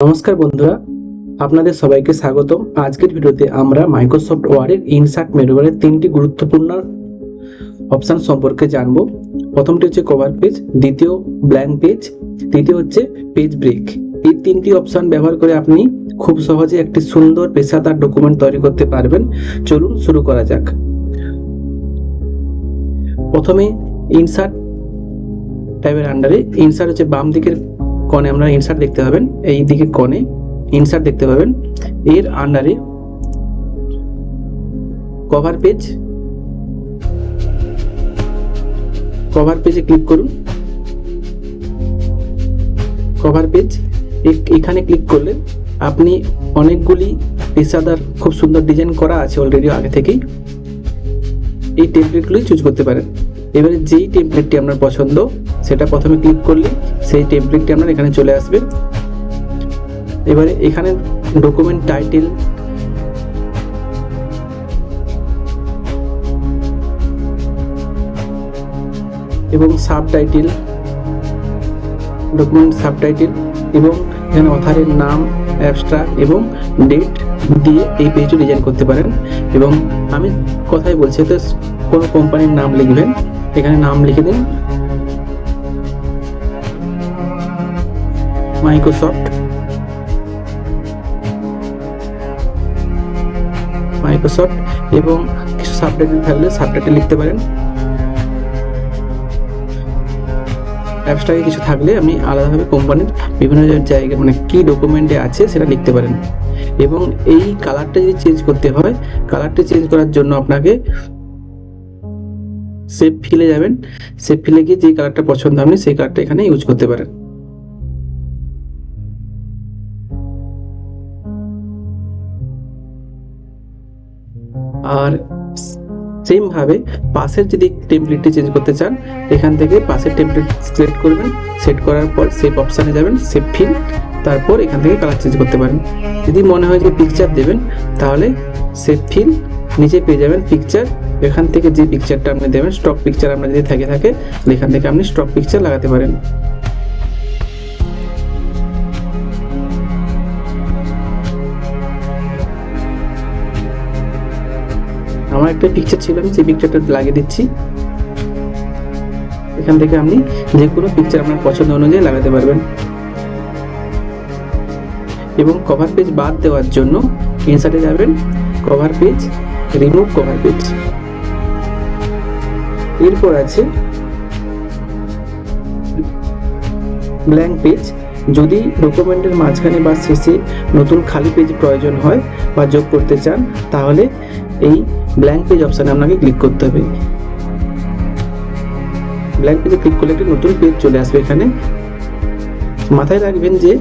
নমস্কার বন্ধুরা, আপনাদের সবাইকে স্বাগতম। আজকের ভিডিওতে আমরা মাইক্রোসফট ওয়ার্ডের ইনসার্ট মেনুবারের তিনটি গুরুত্বপূর্ণ অপশন সম্পর্কে জানব। প্রথমটি হচ্ছে কভার পেজ, দ্বিতীয় ব্ল্যাঙ্ক পেজ, তৃতীয় হচ্ছে পেজ ব্রেক। এই তিনটি অপশন ব্যবহার করে আপনি খুব সহজে একটি সুন্দর পেশাদার ডকুমেন্ট তৈরি করতে পারবেন। চলুন শুরু করা যাক। প্রথমে ইনসার্ট ট্যাবের আন্ডারে ইনসার্ট হচ্ছে বাম দিকের কোণে আমরা ইনসার্ট দেখতে পাবেন, এই দিকে কোণে ইনসার্ট দেখতে পাবেন। এর আন্ডারে কভার পেজ, কভার পেজে ক্লিক করুন। কভার পেজ এখানে ক্লিক করলে আপনি অনেকগুলি পেশাদার খুব সুন্দর ডিজাইন করা আছে অলরেডি আগে থেকেই, এই টেমপ্লেটগুলি চুজ করতে পারেন। এবারে যেই টেমপ্লেটটি আপনার পছন্দ সেটা প্রথমে ক্লিক করলে সেই টেমপ্লেটটি আপনার এখানে চলে আসবে। এবারে এখানে ডকুমেন্ট টাইটেল, এবং সাবটাইটেল, ডকুমেন্ট সাবটাইটেল এবং এখানে অথারের নাম, অ্যাবস্ট্রাক্ট এবং ডেট দিয়ে এই পেজটি ডিজাইন করতে পারেন। এবং আমি কথাই বলছি, তো কোনো কোম্পানির নাম লিখবেন, এখানে নাম লিখে দিন মাইক্রোসফট, এবং কিছু সাবটাইটেল থাকলে সাবটাইটেল লিখতে পারেন। অ্যাবস্ট্রাক্টে কিছু থাকলে আপনি আলাদাভাবে কোম্পানির বিভিন্ন জায়গায় মানে কি ডকুমেন্টে আছে সেটা লিখতে পারেন। এবং এই কালারটা যদি চেঞ্জ করতে হয়, কালারটা চেঞ্জ করার জন্য আপনাকে সেভ ফিলে যাবেন। সেভ ফিলে গিয়ে যে কালারটা পছন্দ আপনি সেই কালারটা এখানে ইউজ করতে পারেন। আর সেম ভাবে পাশের যদি টেমপ্লেটটি চেঞ্জ করতে চান, এখান থেকে পাশের টেমপ্লেট সিলেক্ট করবেন, সেট করার পর সেভ অপশানে যাবেন, সেভ ফিল, তারপর এখান থেকে কালার চেঞ্জ করতে পারেন। যদি মনে হয় যে পিকচার দেবেন তাহলে সেভ ফিল, নিচে পেয়ে যাবেন পিকচার। এখান থেকে যে পিকচারটা আপনি দেবেন, স্টক পিকচার আপনার যদি থাকে এখান থেকে আপনি স্টক পিকচার লাগাতে পারেন। আমার একটা পিকচার ছিল, আমি সেই পিকচারটা লাগিয়ে দিচ্ছি। এখান থেকে আপনি যে কোনো পিকচার আপনার পছন্দ অনুযায়ী লাগাতে পারবেন। এবং কভার পেজ বাদ দেওয়ার জন্য ইনসার্টে যাবেন, cover page, remove cover page. এরপর আছে ব্ল্যাঙ্ক পেজ। যদি ডকুমেন্টের মাঝখানে বা শেষে নতুন খালি পেজ প্রয়োজন হয় বা যোগ করতে চান, তাহলে এই ব্ল্যাঙ্ক পেজ অপশানে আপনাকে ক্লিক করতে হবে। ব্ল্যাঙ্ক পেজে ক্লিক করলে একটি নতুন পেজ চলে আসবে। এখানে মাথায় রাখবেন যে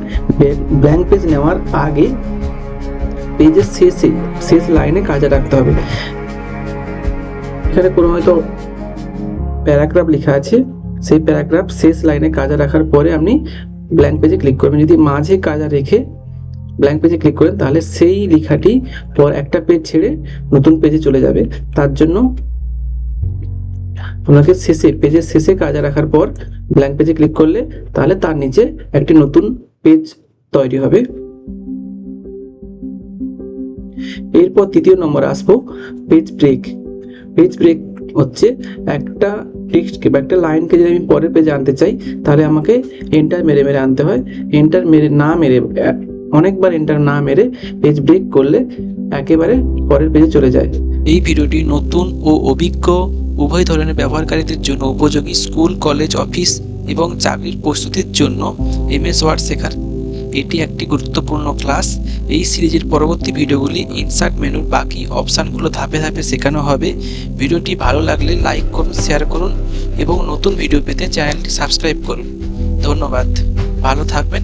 ব্ল্যাঙ্ক পেজ নেওয়ার আগে পেজের শেষ লাইনে কাজে রাখতে হবে। এখানে কোনো হয়তো প্যারাগ্রাফ লেখা আছে, সেই প্যারাগ্রাফ শেষ লাইনে কাজে রাখার পরে আপনি ব্ল্যাঙ্ক পেজে ক্লিক করবেন। যদি মাঝে কাজা রেখে ব্ল্যাঙ্ক পেজে ক্লিক করেন তাহলে সেই লেখাটি পর একটা পেজ ছেড়ে নতুন পেজে চলে যাবে। তার জন্য আপনাকে পেজের শেষে কাজা রাখার পর ব্ল্যাঙ্ক পেজে ক্লিক করলে তাহলে তার নিচে একটি নতুন পেজ তৈরি হবে। এরপর তৃতীয় নম্বরে আসবো পেজ ব্রেক। পেজ ব্রেক হচ্ছে একটা টেক্সটকে বা একটা লাইনকে যদি আমি পরের পেজে আনতে চাই, তাহলে আমাকে এন্টার মেরে মেরে আনতে হয়। এন্টার মেরে না মেরে, অনেকবার এন্টার না মেরে পেজ ব্রেক করলে একেবারে পরের পেজে চলে যায়। এই ভিডিওটি নতুন ও অভিজ্ঞ উভয় ধরনের ব্যবহারকারীদের জন্য উপযোগী। স্কুল, কলেজ, অফিস এবং চাকরির প্রস্তুতির জন্য MS ওয়ার্ড শেখার এটি একটি গুরুত্বপূর্ণ ক্লাস। এই সিরিজের পরবর্তী ভিডিওগুলি ইনসার্ট মেনুর বাকি অপশানগুলো ধাপে ধাপে শেখানো হবে। ভিডিওটি ভালো লাগলে লাইক করুন, শেয়ার করুন এবং নতুন ভিডিও পেতে চ্যানেলটি সাবস্ক্রাইব করুন। ধন্যবাদ, ভালো থাকবেন।